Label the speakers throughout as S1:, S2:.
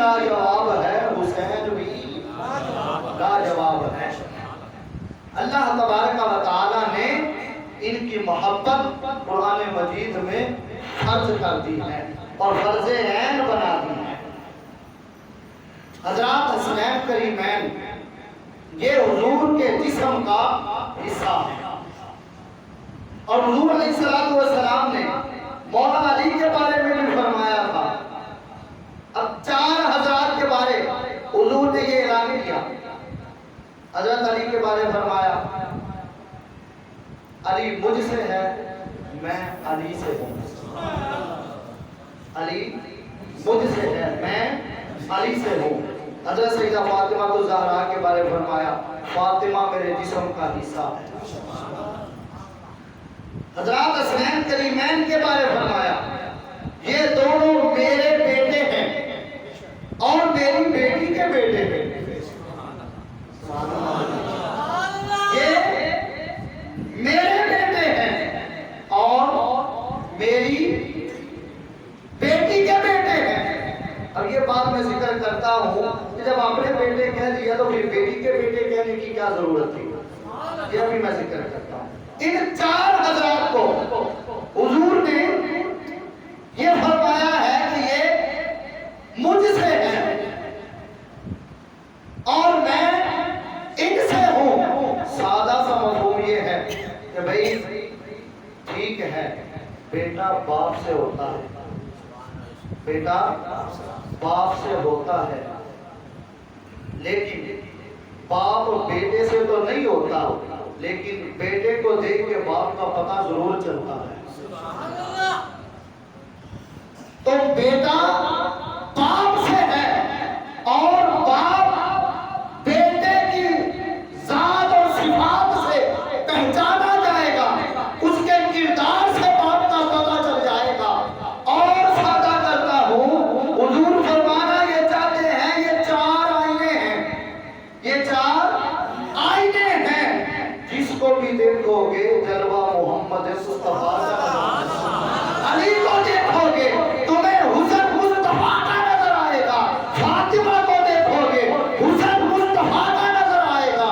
S1: لاجواب ہے، حسین بھی لاجواب ہے۔ اللہ تبارک و تعالیٰ نے ان کی محبت قرآن مجید میں فرض کر دی ہے اور فرض عین بنا دی ہے۔ حضرات حسنین کریمین یہ حضور کے جسم کا حصہ ہے، اور حضور علیہ السلام نے مولا علی کے بارے میں بھی فرمایا تھا۔ اب 4 حضرات کے بارے حضور نے یہ اعلان کیا۔ حضرت علی کے بارے فرمایا علی مجھ سے ہے، میں علی سے ہوں۔ علی مجھ سے ہے، میں علی سے ہوں۔ حضرت سیدہ فاطمہ الزہرا کے بارے فرمایا فاطمہ میرے جسم کا حصہ ہے۔ حضرات حسنین کریمین کے بارے فرمایا یہ دونوں میرے بیٹے ہیں اور میری بیٹی کے بیٹے ہیں۔ یہ میرے بیٹے ہیں اور میری بیٹی کے بیٹے ہیں۔ اب یہ بات میں ذکر کرتا ہوں کہ جب اپنے بیٹے کہہ دیا تو پھر بیٹی کے بیٹے کہنے کی کیا ضرورت تھی، یہ بھی میں ذکر کرتا ہوں۔ ان 4 حضرات کو حضور نے یہ فرمایا ہے کہ یہ مجھ سے ہے اور میں ان سے ہوں۔ سادہ سا مفہوم یہ ہے کہ بھئی ٹھیک ہے بیٹا باپ سے ہوتا ہے، بیٹا باپ سے ہوتا ہے، لیکن باپ بیٹے سے تو نہیں ہوتا، لیکن بیٹے کو دیکھ کے باپ کا پتہ ضرور چلتا ہے۔ تو بیٹا باپ سے ہے اور باپ بیٹے کی ذات اور صفات سے پہچانا جائے گا، اس کے کردار سے باپ کا پتہ چل جائے گا۔ اور سادہ کرتا ہوں، حضور فرمانا یہ چاہتے ہیں یہ 4 آئینے ہیں، یہ 4 آئینے ہیں، جس کو بھی دیکھو گے جلوہ محمد مصطفیٰ کا، علی کو دیکھو گے تمہیں حسن مصطفیٰ کا نظر آئے گا، فاطمہ کو دیکھو گے حسن مصطفیٰ کا نظر آئے گا۔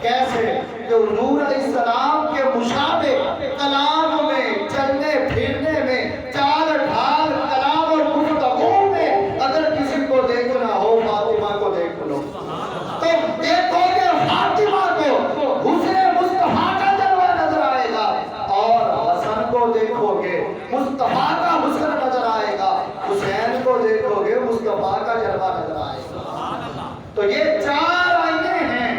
S1: کیسے کہ حضور علیہ السلام کے مشابہ کلام میں، چلنے پھرنے میں، چال ڈھال کلام اور گفتگو میں اگر کسی کو دیکھنا ہو فاطمہ کو دیکھ لو، تو دیکھو گے فاطمہ کو حسن مصطفیٰ کا جلوہ نظر آئے گا، اور حسن کو دیکھو گے مصطفیٰ کا حسن نظر آئے گا، حسین کو دیکھو گے مصطفیٰ کا جلوہ نظر آئے گا۔ تو یہ 4 آئینے ہیں،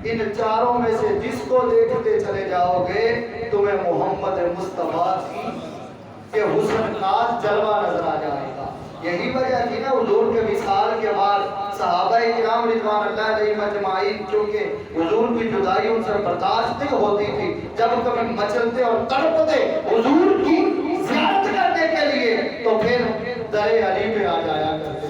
S1: ان 4 میں سے جس کو دیکھتے چلے جاؤ گے تمہیں محمد مصطفیٰ کے حسن کا جلوہ نظر آ جائے گا۔ یہی وجہ تھی نا حضور کے وصال کے بعد صحابہ کرام رضوان اللہ علیہم اجمعین، کیونکہ حضور کی جدائی ان سے برداشت نہیں ہوتی تھی، جب کبھی مچلتے اور تڑپتے حضور کی زیارت کرنے کے لیے تو پھر در علی پہ آ جایا کرتے۔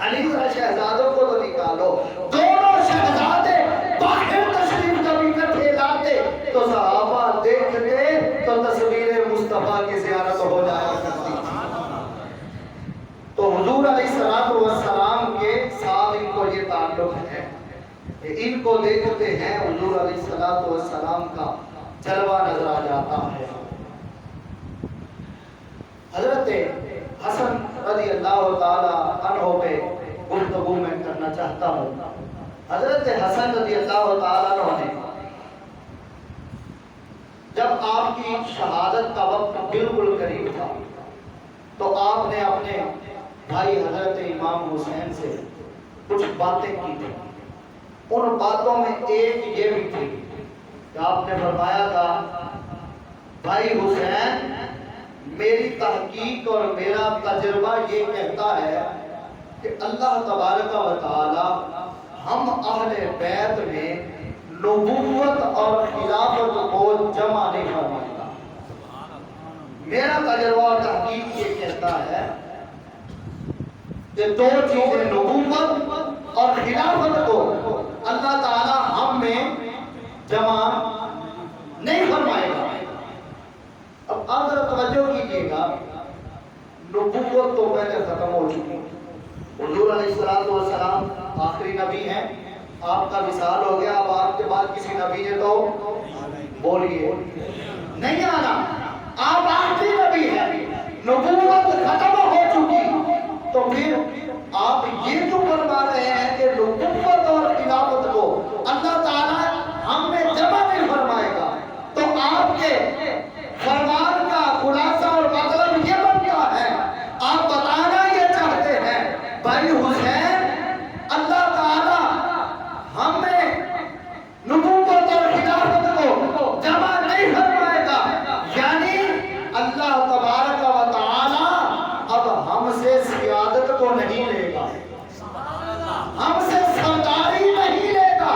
S1: علی ذرا شہزادوں کو تو نکالو، دونوں شہزادے باہر تشریف کبھی اکٹھے لاتے تو صحابہ دیکھتے تو تصویر مصطفیٰ کی زیارت ہو جایا کرتی۔ تو حضور علیہ السلام کے ساتھ ان کو یہ تعلق ہے کہ ان کو دیکھتے ہیں حضور علیہ السلام کا جلوہ نظر آ جاتا ہے۔ حضرت حسن رضی اللہ تعالی عنہ پہ گفتگو میں کرنا چاہتا ہوں۔ حضرت حسن رضی اللہ تعالی عنہ نے جب آپ کی شہادت کا وقت بالکل قریب تھا تو آپ نے اپنے بھائی حضرت امام حسین سے کچھ باتیں کی تھی۔ ان باتوں میں ایک یہ بھی تھی کہ آپ نے فرمایا تھا بھائی حسین میری تحقیق اور میرا تجربہ یہ کہتا ہے کہ اللہ تبارک و تعالی ہم اہل بیت میں نبوت اور خلافت کو جمع نہیں فرمائے گا۔ میرا تجربہ اور تحقیق یہ کہتا ہے کہ 2 چیزیں نبوت اور خلافت کو اللہ تعالی ہم میں جمع نہیں فرمائے گا۔ اب آپ ذرا توجہ کیجیے گا، نبوت تو پہلے ختم ہو چکی، علیہ السلام آخری نبی ہیں، آپ کا وصال ہو گیا، اب آپ کے بعد کسی نبی نے تو بولیے نہیں آنا، آپ آخری نبی ہیں، نبوت ختم ہو چکی، تو پھر آپ یہ جو فرما رہے ہیں کہ نبوت اور خلافت کو اللہ تعالیٰ ہم میں جمع نہیں فرمائے گا، تو آپ کے فرمان کا خلاصہ اور مطلب یہ بنتا ہے، آپ بتانا یہ چاہتے ہیں بھائی حسین اللہ تعالیٰ ہم میں نبوت اور خلافت کو جمع نہیں فرمائے گا، یعنی اللہ تبارک و تعالیٰ اب ہم سے سیادت کو نہیں لے گا، ہم سے سرداری نہیں لے گا،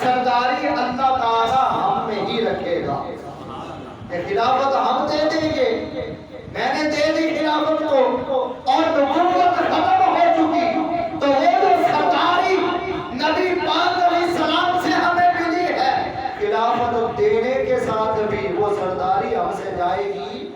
S1: سرداری اللہ تعالیٰ ہم میں ہی رکھے گا، کہ خلافت ہم دے دیں گے، میں نے دے دی خلافت کو اور نبوت ختم ہو چکی، تو وہ جو سرداری نبی پاک علیہ السلام سے ہمیں ملی ہے، خلافت دینے کے ساتھ بھی وہ سرداری ہم سے جائے گی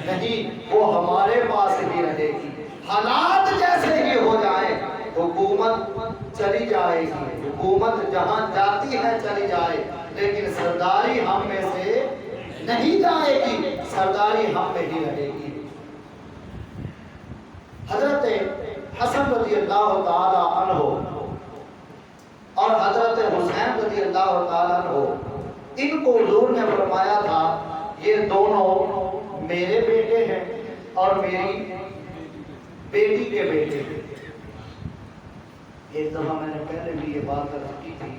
S1: نہیں، وہ ہمارے پاس ہی رہے گی، حالات جیسے ہی ہو جائے حکومت چلی جائے گی، حکومت جہاں جاتی ہے چلی جائے، لیکن سرداری ہم میں سے نہیں جائے گی، سرداری ہم میں ہی رہے گی۔ حضرت حسن رضی اللہ تعالی عنہ اور حضرت حسین رضی اللہ تعالی عنہ، ان کو حضور نے فرمایا تھا یہ دونوں میرے بیٹے ہیں اور میری بیٹی کے بیٹے ہیں۔ ایک دفعہ میں نے پہلے بھی یہ بات کی تھی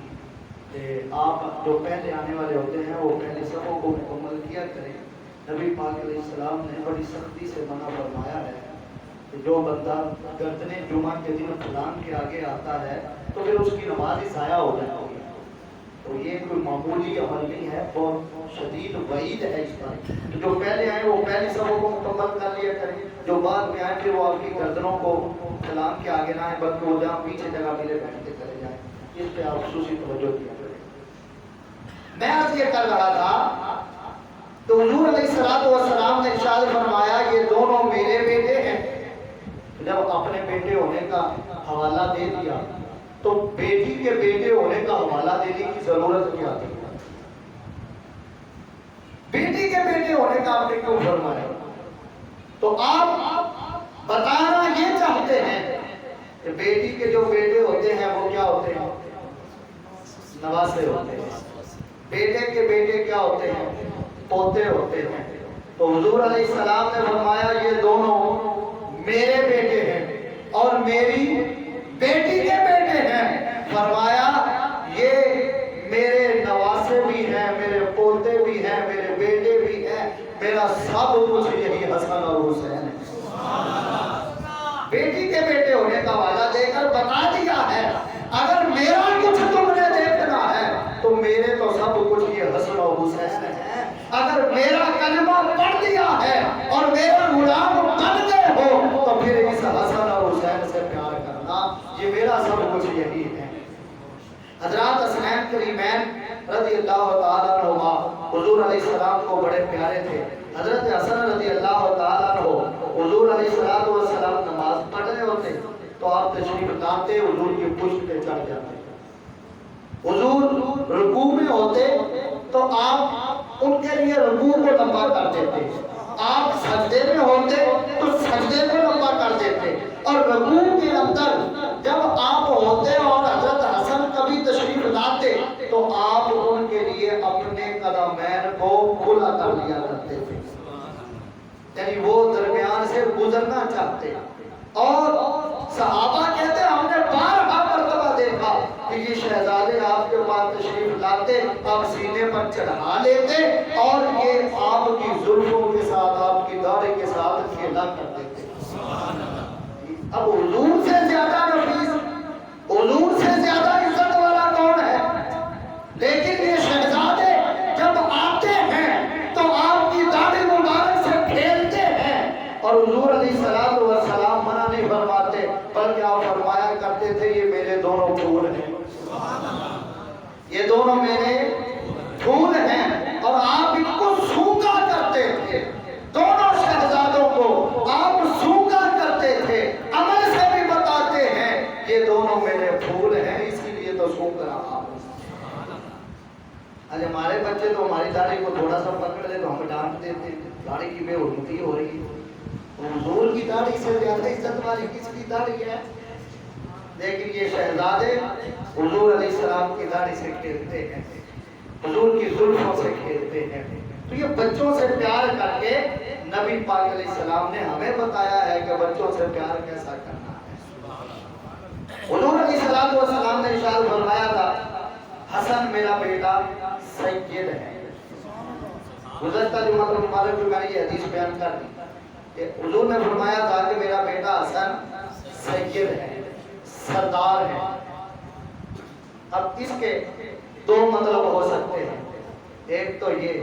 S1: کہ آپ جو پہلے آنے والے ہوتے ہیں وہ پہلے صفوں کو مکمل کیا کریں، نبی پاک علیہ السلام نے بڑی سختی سے منع فرمایا ہے کہ جو بندہ گردن جمعہ کے دن فلان کے آگے آتا ہے تو پھر اس کی نماز ہی ضائع ہو جاتی ہے، تو یہ کوئی معمولی عمل نہیں ہے، بہت شدید وعید ہے اس پر، جو پہلے آئے وہ پہلی صفوں کو مکمل کر لیا کریں، جو بعد میں آئے پھر وہ آپ کی گردنوں کو فلان کے آگے نہ آئے بلکہ وہ جہاں پیچھے جگہ ملے بیٹھتے چلے جائیں، اس پہ آپ خصوصی توجہ دیا کریں۔ میں آج یہ کر رہا تھا تو حضور علیہ السلام نے ارشاد فرمایا یہ دونوں میرے بیٹے ہیں، جب اپنے بیٹے ہونے کا حوالہ دے دیا تو بیٹی کے بیٹے ہونے کا حوالہ دینے کی ضرورت کیا تھی؟ بیٹی کے بیٹے ہونے کا آپ نے کیوں فرمایا؟ تو آپ بتانا یہ چاہتے ہیں کہ بیٹی کے جو بیٹے ہوتے ہیں وہ کیا ہوتے ہیں؟ نواسے ہوتے ہیں، بیٹے کے بیٹے کیا ہوتے ہیں؟ پوتے ہوتے ہیں۔ تو حضور علیہ السلام نے فرمایا یہ دونوں میرے بیٹے ہیں اور میری بیٹی کے بیٹے ہیں، فرمایا یہ میرے نواسے بھی ہیں، میرے پوتے بھی ہیں، میرے بیٹے بھی ہیں، میرا سب کچھ یہی حسن اور حسین ہے۔ بیٹی کے بیٹے ہونے کا وعدہ دے کر بتا دیا ہے اگر میرا کچھ تم نے دیکھنا ہے تو میرے تو سب کچھ یہ حسن اور حسین ہے، اگر میرا کلمہ پڑھ دیا ہے اور میرا غلام بن گئے ہو تو پھر اس حسن اور حسین سے پیار کرنا، یہ میرا سب کچھ یہی ہے۔ حضرات حسنین کریمین رضی اللہ تعالیٰ عنہما حضور علیہ السلام کو بڑے پیارے تھے۔ حضرت حسن رضی اللہ تعالیٰ عنہ حضور علیہ السلام نماز پڑھ رہے ہوتے تو آپ تشریف لاتے حضور کی پشت پہ چڑھ جاتے، حضور رکوع میں ہوتے تو آپ ان کے لیے رکوع کو لمبا کر دیتے، آپ سجدے میں ہوتے تو سجدے کو لمبا کر دیتے، اور رکوع کے اندر جب آپ ہوتے اور حضرت حسن کبھی تشریف لاتے تو آپ ان کے لیے اپنے قدمین کو کھلا کر لیا کرتے تھے، یعنی وہ درمیان سے گزرنا چاہتے، اور صحابہ کہتے ہم نے بارہا مرتبہ دیکھا کہ یہ شہزادے آپ کے پاس تشریف لاتے، آپ سینے پر چڑھا لیتے اور یہ آپ کی زلفوں کے ساتھ آپ کی داڑھی کے ساتھ کھیلا کرتے تھے۔ اب حضور سے زیادہ نفیس، حضور سے زیادہ عزت والا کون ہے؟ لیکن یہ شہزادے جب آتے ہیں تو آپ کی داڑھی مبارک سے کھیلتے ہیں، اور حضور علیہ السلام منع نہیں فرماتے بلکہ آپ فرمایا کرتے تھے یہ میرے دونوں پھول ہیں، یہ دونوں میرے پھول ہیں، اور آپ ان کو سونگا کرتے تھے، دونوں شہزادوں کو آپ سونگا کرتے تھے، عمل سے بھی بتاتے ہیں یہ دونوں میرے پھول ہیں اسی لیے تو سونگ رہا ہوں. آج ہمارے بچے تو ہماری داڑھی کو تھوڑا سا پکڑ لے تو ہم ڈانٹ دیتے ہیں داڑھی کی بے حرمتی ہو رہی ہے. حضور کی داڑھی سے زیادہ عزت والی کس کی داڑھی ہے؟ لیکن یہ شہزادے حضور علیہ السلام کی داڑھی سے کھیلتے ہیں, حضور کی زلفوں سے کھیلتے ہیں. تو یہ بچوں سے پیار کر کے نبی پاک علیہ السلام نے ہمیں بتایا ہے کہ بچوں سے پیار کیسا کرنا ہے. حضور علیہ السلام نے ارشاد فرمایا تھا حسن میرا بیٹا سید ہے. گزشتہ جمعہ مبارک میں نے یہ حدیث بیان کر دی کہ حضور نے فرمایا تھا کہ میرا بیٹا حسن سید ہے, سردار ہے. اب اس کے دو مطلب ہو سکتے ہیں. ایک تو یہ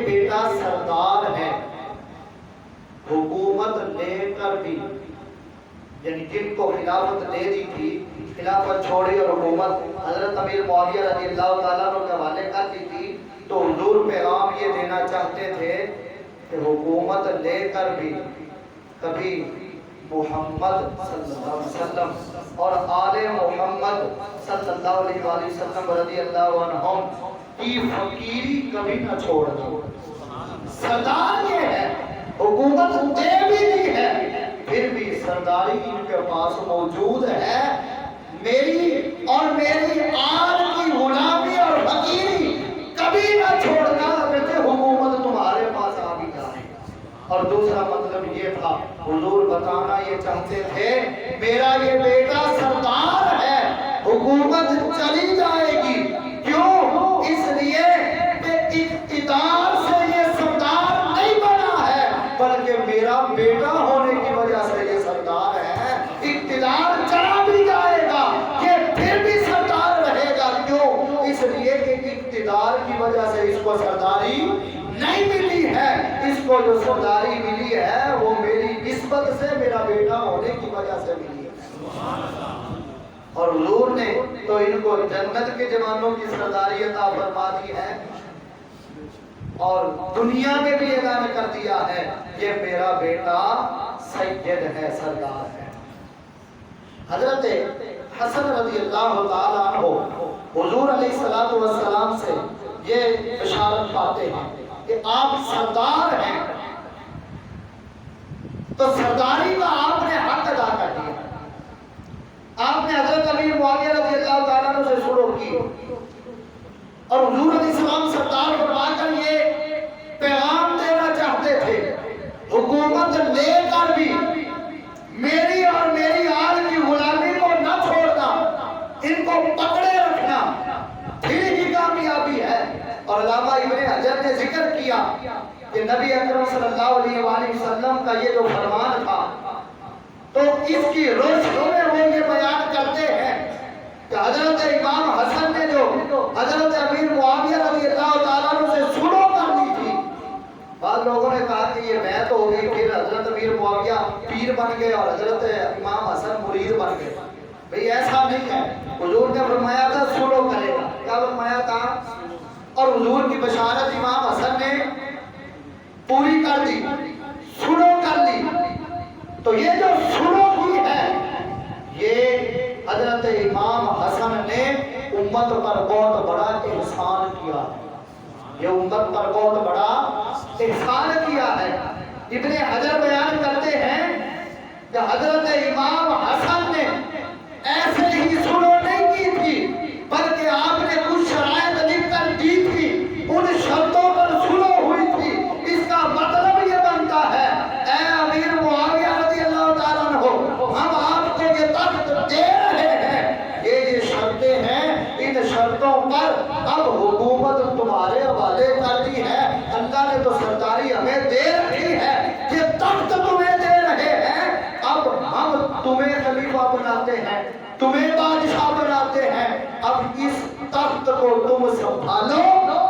S1: بیٹا سردار ہے, حکومت لے کر بھی, یعنی جن کو خلافت دے دی تھی خلافت چھوڑی اور حکومت حضرت امیر معاویہ رضی اللہ تعالیٰ عنہ کے حوالے کر دی تھی, تو حضور پیغام یہ دینا چاہتے تھے کہ حکومت لے کر بھی کبھی محمد صلی اللہ علیہ وسلم اور آل محمد صلی اللہ علیہ وسلم رضی اللہ عنہم کی فقیری کبھی نہ چھوڑ دو. سردار یہ ہے, حکومت دے بھی دی ہے, پھر بھی سرداری ان کے پاس موجود ہے. میری اور میری آل کی غلامی اور فقیری کبھی نہ چھوڑنا, کہ حکومت تمہارے پاس آ بھی جائے. اور دوسرا مطلب یہ تھا, حضور بتانا یہ چاہتے تھے میرا یہ بیٹا سردار ہے, حکومت چلی جائے گی. کیوں؟ اس لیے کہ اقتدار سے یہ سردار نہیں بنا ہے, بلکہ میرا بیٹا ہونے کی وجہ سے یہ سردار ہے. اقتدار چلا بھی جائے گا یہ پھر بھی سردار رہے گا. کیوں؟ اس لیے کہ اقتدار کی وجہ سے اس کو سرداری نہیں ملی ہے, اس کو جو سرداری ملی ہے وہ میری نسبت سے میرا بیٹا ہونے کی وجہ سے ملی ہے. اور حضور نے تو ان کو جنت کے جوانوں کی سرداری عطا فرما دی ہے, اور دنیا میں بھی اعلان کر دیا ہے یہ میرا بیٹا سید ہے, سردار ہے. حضرت حسن رضی اللہ تعالیٰ عنہ حضور علیہ السلام سے یہ بشارت پاتے ہیں کہ آپ سردار ہیں, تو سرداری کا آپ نے حق ادا کر دیا. آپ نے حضرت امیر معاویہ رضی اللہ تعالیٰ عنہ سے شروع کی, اور حضور علیہ السلام سردار فرما کر یہ پیغام دینا چاہتے تھے حکومت لے کر بھی میری اور میری آل کی غلامی کو نہ چھوڑنا, ان کو پکڑے رکھنا, پھر ہی کامیابی ہے. اور علامہ ابن حجر نے ذکر کیا کہ نبی اکرم صلی اللہ علیہ وآلہ وسلم کا یہ جو فرمان تھا, تو اس کی روشنی میں وہ یہ بیان کرتے ہیں کہ حضرت امام حسن نے جو حضرت امیر معاویہ رضی اللہ تعالیٰ عنہ سے شروع کر دی تھی, بعض لوگوں نے کہا کہ یہ بیعت ہو گئی, پھر حضرت امیر معاویہ پیر بن گئے اور حضرت امام حسن مرید بن گئے. بھئی ایسا نہیں ہے, حضور نے فرمایا تھا شروع کرے گا, کیا فرمایا تھا, اور حضور کی بشارت امام حسن نے پوری کر دی, شروع کر لی. تو یہ جو شروع کی ہے یہ حضرت امام حسن نے امت پر بہت بڑا احسان کیا ہے, یہ امت پر بہت بڑا احسان کیا ہے. ابن حجر بیان کرتے ہیں کہ حضرت امام حسن نے ایسے ہی شروع نہیں کی تھی, بلکہ آپ نے کچھ شرائط لکھ کر دی تھی, ان شرطوں پر شروع ہوئی تھی. اس کا مطلب یہ بنتا ہے اے امیر معاویہ رضی اللہ تعالیٰ عنہ, ہم آپ کو یہ تخت دے رہے ہیں, یہ شرطیں ہیں, ان شرطوں پر اب حکومت تمہارے حوالے کر دی ہے. اللہ نے تو سرداری ہمیں دے رکھی ہے, یہ تخت تمہیں دے رہے ہیں, اب ہم تمہیں خلیفہ بناتے ہیں, تمہیں بادشاہ بناتے ہیں. اب اس تخت کو تم سنبھالو,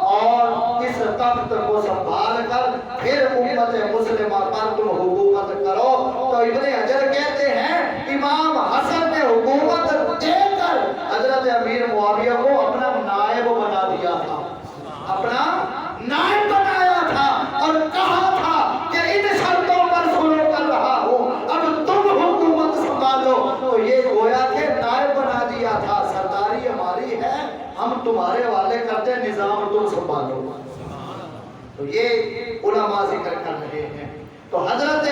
S1: اور اس تخت کو سنبھال کر پھر امت مسلمہ پر تم حکومت کرو. تو ابن حجر کہتے ہیں امام حسن نے حکومت دے کر حضرت امیر معاویہ کو اپنا نائب بنا دیا تھا, اپنا نائب بنایا تھا, اور کہا تھا کہ ان شرطوں پر شروع کر رہا ہوں, اب تم حکومت ہم تمہارے حوالے کرتے ہیں، نظام تم سنبھالو۔ تو یہ علماء ذکر کر رہے ہیں۔ تو حضرت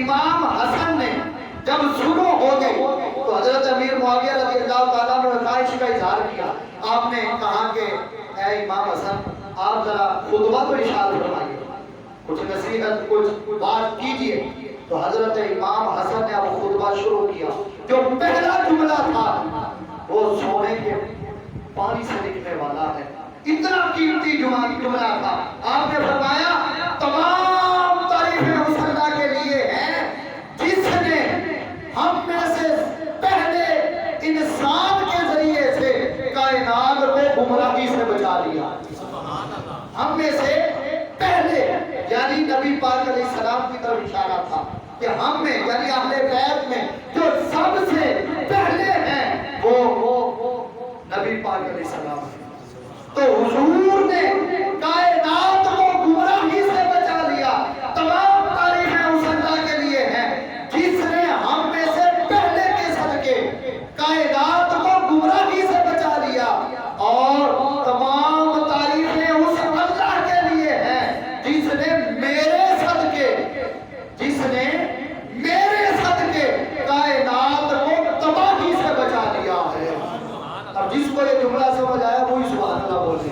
S1: امام حسن نے جب شروع ہو گئی تو حضرت امیر معاویہ رضی اللہ تعالیٰ نے خواہش کا اظہار کیا۔ آپ نے کہا کہ اے امام حسن، آپ ذرا خطبہ تو ارشاد فرمائیے، کچھ نصیحت، کچھ بات کیجئے۔ تو حضرت امام حسن نے اب خطبہ شروع کیا۔ جو پہلا جملہ تھا وہ سونے کے پانی سے لکھنے والا ہے، اتنا قیمتی جملہ تھا۔ آپ نے فرمایا تمام تعریفیں اس اللہ کے لیے ہیں جس نے ہم میں سے پہلے انسان کے ذریعے سے کائنات کو گمراہی سے بچا لیا۔ ہم میں سے پہلے یعنی نبی پاک علیہ السلام کی طرف اشارہ تھا کہ ہم میں یعنی اہل بیت میں جو سب سے پہلے ہیں وہ نبی پاک علیہ السلام ہے۔ تو حضور نے کائنات کو گمراہی سے بچا لیا۔ تمام تعریفیں اس اللہ کے لیے ہیں جس نے ہم میں سے پہلے کے صدقے کائنات کو گمراہی سے بچا لیا، اور تمام تعریفیں اس اللہ کے لیے ہیں جس نے میرے صدقے کائنات کو تباہی سے بچا لیا ہے۔ اب جس کو یہ جملہ سمجھ آیا وہی سبحان اللہ بولے۔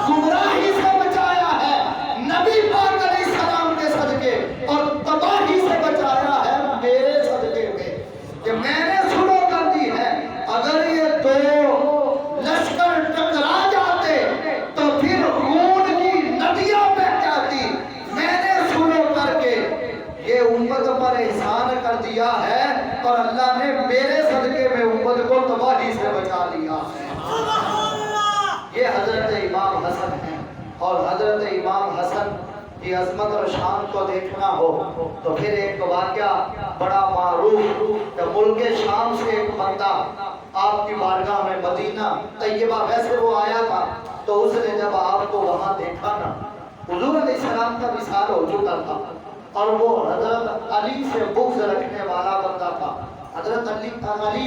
S1: گمراہی سے بچایا ہے نبی پاک علیہ السلام کے صدقے، اور تباہی سے بچایا ہے میرے صدقے میں کہ میں نے شروع کر دی ہے۔ اگر یہ دو لشکر ٹکرا جاتے تو پھر خون کی ندیاں بہہ جاتی۔ میں نے شروع کر کے یہ امت پر احسان کر دیا ہے، اور اللہ نے میرے صدقے میں امت کو تباہی سے بچا لیا ہے۔ یہ حضرت امام حسن ہیں، اور حضرت امام حسن کی عظمت اور شان کو دیکھنا ہو تو پھر ایک واقعہ بڑا معروف، کہ ملک شام سے ایک بندہ آپ کی بارگاہ میں مدینہ طیبہ، ویسے وہ آیا تھا، تو اس نے جب آپ کو وہاں دیکھا نا، حضور علیہ السلام کا وصال ہو چکا تھا، اور وہ حضرت علی سے بغض رکھنے والا بندہ تھا۔ حضرت علی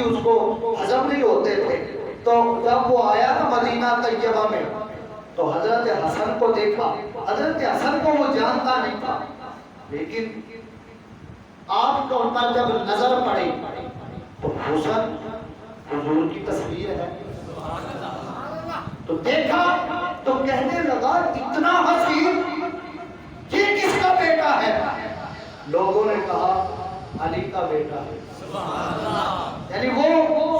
S1: اس کو ہضم نہیں ہوتے تھے۔ تو جب وہ آیا نا مدینہ طیبہ میں تو حضرت حسن کو دیکھا۔ حضرت حسن کو وہ جانتا نہیں تھا، لیکن آپ کو ان پر جب نظر پڑی تو حسن حضور کی تصویر ہے، تو دیکھا تو کہنے لگا اتنا حسین، یہ کس کا بیٹا ہے؟ لوگوں نے کہا علی کا بیٹا ہے۔ یعنی وہ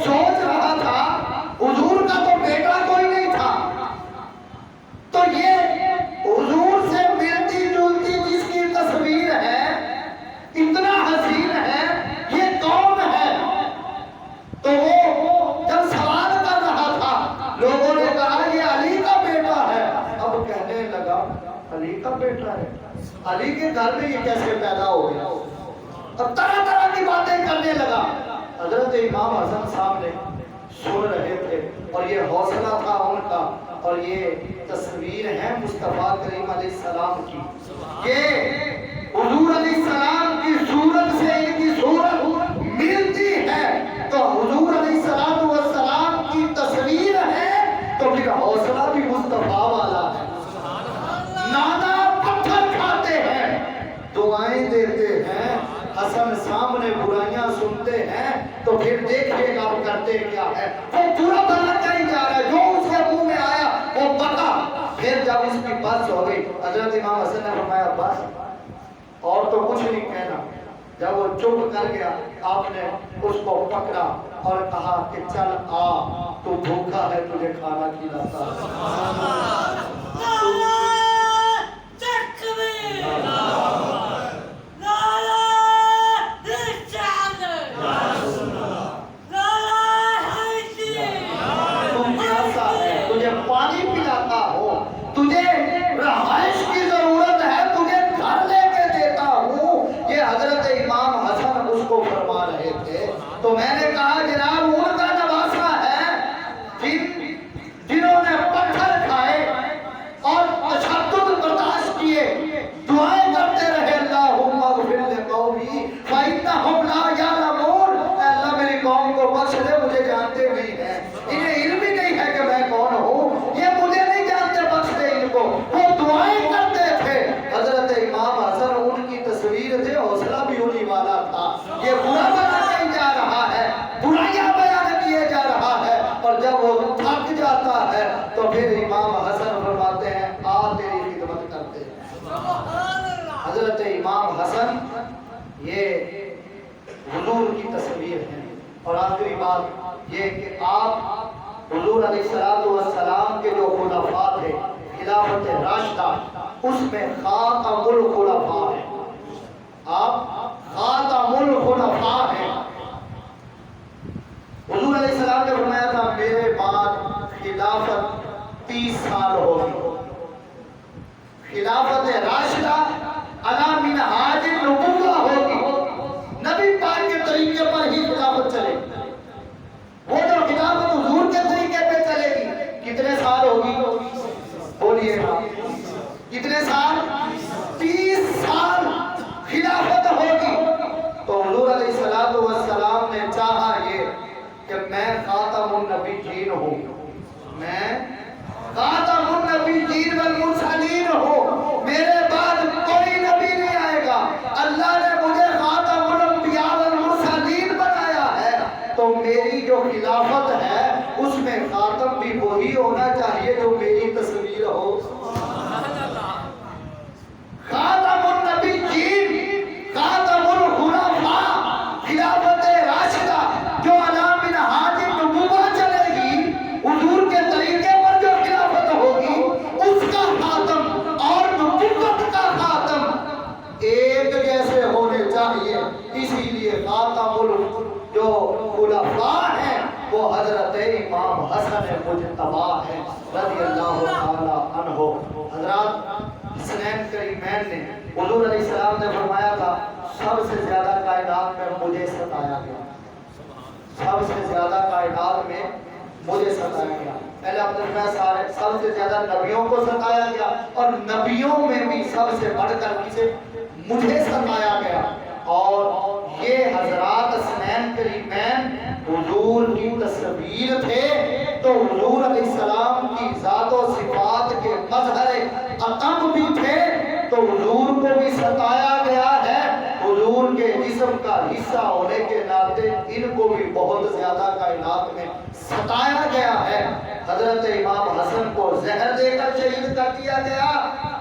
S1: سوچ رہا تھا حضور کا تو بیٹا کوئی نہیں تھا، تو یہ حضور سے ملتی جلتی جس کی تصویر ہے، اتنا حسین ہے، یہ کون ہے؟ تو وہ جب سوال کر رہا تھا لوگوں نے کہا یہ علی کا بیٹا ہے۔ اب کہنے لگا علی کا بیٹا ہے، علی کے گھر میں یہ کیسے پیدا ہو گیا؟ اب طرح طرح کی باتیں کرنے لگا۔ حضرت امام حسن صاحب نے سن رہے تھے، اور یہ حوصلہ تھا ان کا، اور یہ تصویر ہے مصطفیٰ کریم علیہ السلام کی، کہ حضور علیہ السلام کی صورت سے ان کی صورت ملتی ہے، تو حضور علیہ السلام کی تصویر ہے، تو پھر حوصلہ بھی مصطفیٰ والا ہے۔ نانا پتھر کھاتے ہیں، دعائیں دیتے ہیں، حسن سامنے برائیاں سنتے ہیں، تو پھر دیکھئے گا وہ کرتے کیا ہے۔ وہ پورا بنا کہیں جا رہا ہے، جو اس کے منہ میں آیا وہ بتا۔ پھر جب اس کی بس ہو گئی، حضرت امام حسن نے فرمایا بس اور تو کچھ نہیں کہنا۔ جب وہ چپ کر گیا، آپ نے اس کو پکڑا اور کہا کہ چل آ، تو بھوکا ہے، تجھے کھانا کھلاتا ہے۔ پانی پلاتا ہو، تجھے رہائش کی ضرورت ہے، تجھے گھر لے کے دیتا ہوں، یہ حضرت امام حسن اس کو فرما رہے تھے۔ تو میں نے کہا جناب ان کا نواسا ہے جنہوں نے پتھر کھائے اور تشدد برداشت کیے، دعائیں کرتے رہے اللہم اغفر لقومی فإنہم لا یعلمون، اے اللہ میری قوم کو بخش دے، مجھے جانتے نہیں ہیں، انہیں علم ہی نہیں ہے کہ میں کون یہ برا بنا نہیں جا رہا ہے، برائیاں بیان کیے جا رہا ہے، اور جب وہ تھک جاتا ہے تو پھر امام حسن فرماتے ہیں آ تیری خدمت کرتے ہیں۔ حضرت امام حسن یہ حضور کی تصویر ہے۔ اور آخری بات یہ کہ آپ حضور علیہ السلام کے جو خلفاء تھے، خلافت راشدہ، اس میں خاتم الخلفاء ہیں، آپ خاتم الخلفاء ہیں۔ حضور علیہ السلام نے فرمایا تھا میرے بعد خلافت 30 سال ہوگی، خلافت راشدہ علی منہاج النبوہ ہوگی، نبی پاک کے طریقے پر ہی خلافت چلے گی۔ وہ جو خلافت حضور کے طریقے پہ چلے گی کتنے سال ہوگی؟ بولیے نا کتنے سال؟ 30 سال خلافت ہوگی۔ تو حضور علیہ السلام نے چاہا یہ کہ میں خاتم النبیین ہوں، میں خاتم النبیین والمرسلین ہوں، میرے بعد کوئی نبی نہیں آئے گا، اللہ نے مجھے خاتم الانبیاء والمرسلین بنایا ہے، تو میری جو خلافت ہے اس میں خاتم بھی وہی ہونا چاہیے جو میری تصویر ہو۔ خاتم النبیین، خاتم الخلفاء، خلافت راشدہ جو علی منہاج النبوہ چلے گی، حضور کے طریقے پر جو خلافت ہوگی اس کا خاتم اور نبوت کا خاتم ایک جیسے ہونے چاہیے۔ اسی لیے خاتم جو خلفاء ہیں وہ حضرت امام حسن مجتبی ہیں رضی اللہ تعالی عنہ۔ حضرات حسنین کریمین نے حضور علیہ السلام نے فرمایا تھا سب سے زیادہ کائنات میں مجھے ستایا گیا، سب سے زیادہ کائنات میں مجھے ستایا گیا۔ پہلے آپ نے فرمایا سارے سب سے زیادہ نبیوں کو ستایا گیا، اور نبیوں میں بھی سب سے بڑھ کر کسے؟ مجھے ستایا گیا۔ اور یہ حضرات حسنین کریمین حضور کی تصویر تھے، تو حضور علیہ السلام کی ذات و صفات کے مظہر عطم بھی تھے، تو حضور کو بھی ستایا گیا ہے۔ حضور کے جسم کا حصہ ہونے کے ناطے ان کو بھی بہت زیادہ کائنات میں ستایا گیا ہے۔ حضرت امام حسن کو زہر دے کر شہید کر دیا گیا،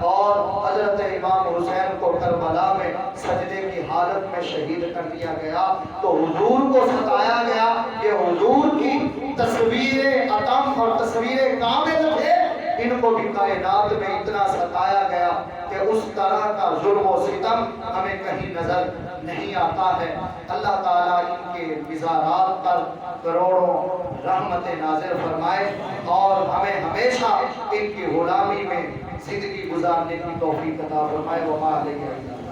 S1: اور حضرت امام حسین کو کربلا میں سجدے کی حالت میں شہید کر دیا گیا۔ تو حضور کو ستایا گیا، یہ حضور کی تصویر عطم اور تصویر کامل تھے، ان کو بھی کائنات میں اتنا ستایا گیا کہ اس طرح کا ظلم و ستم ہمیں کہیں نظر نہیں آتا ہے۔ اللہ تعالیٰ ان کے مزارات پر کروڑوں رحمت نازل فرمائے، اور ہمیں ہمیشہ ان کی غلامی میں زندگی گزارنے کی توفیق عطا فرمائے۔ وما علیہ